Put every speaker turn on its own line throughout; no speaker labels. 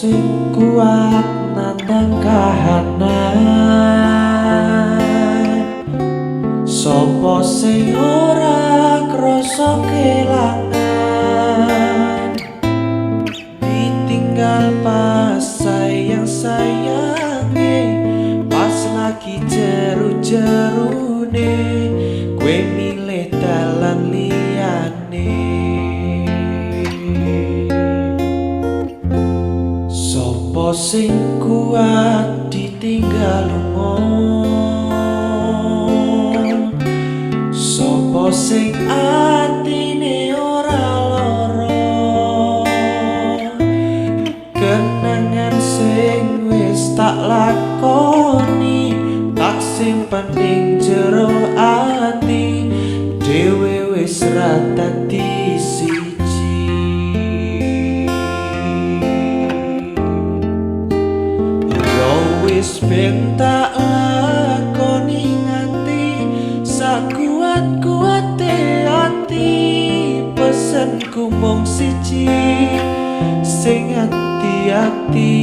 sing kuat nandang kahanan, sapa sing ora krasa kelangan, ditinggal pas sayang-sayange, pas lagi jeru-jerune kowe milih dalan liyane. Sapa sing kuat ditinggal lunga, sapa sing atine ora lara, kenangan sing wis tak lakoni tak simpen ning jero ati, dhewe wis ra dadi siji. Wis ben tak lakoni nganti sakuat-kuate ati, pesenku mung siji, sing ati-ati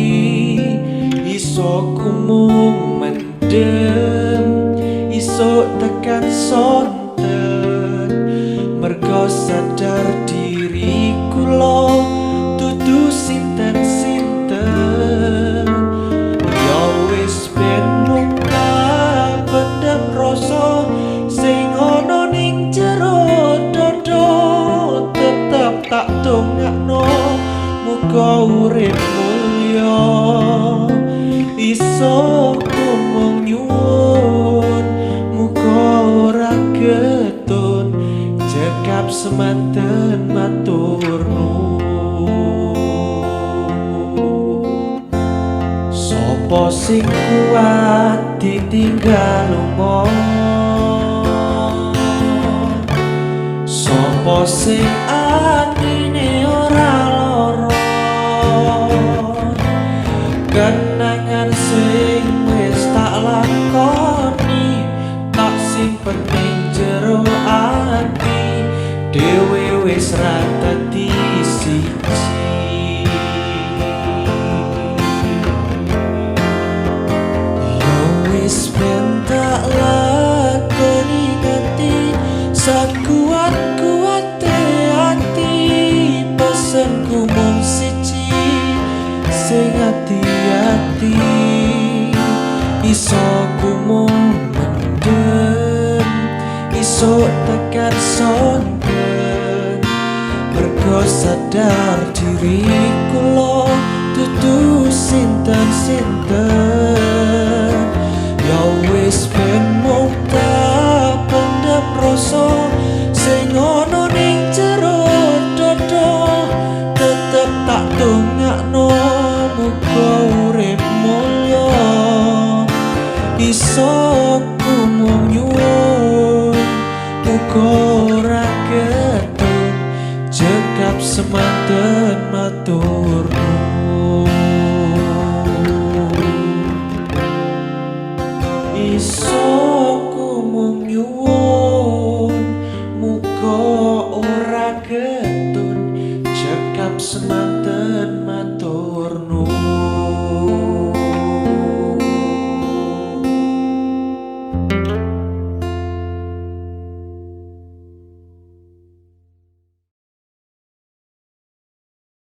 iso ku mung mendem, iso tekan sonten, mergo sadar diri kula dudu sinten-sinten. Rasa sing ana ning jero dada tetep tak dongakno, muga urip mulya, iso mung nyuwun, muga ora getun, cekap semanten matur nuwun. Sapa sing kuat ditinggal lunga, sapa sing atine ora lara, kenangan sing wis tak lakoni tak simpen ning jero ati, dhewe wis ra dadi siji. Tak lakoni nganti sakuat-kuate ati, pesenku mung siji, sing ati-ati iso ku mung mendem, iso tekan sonten, mergo sadar diri kula dudu sinten-sinten. Ya wis ben mung tak pendem rasa sing ana ning jero dada, tetep tak dongakno, muga urip mulya, iso ku mung nyuwun, muga ora getun, cekap semanten matur.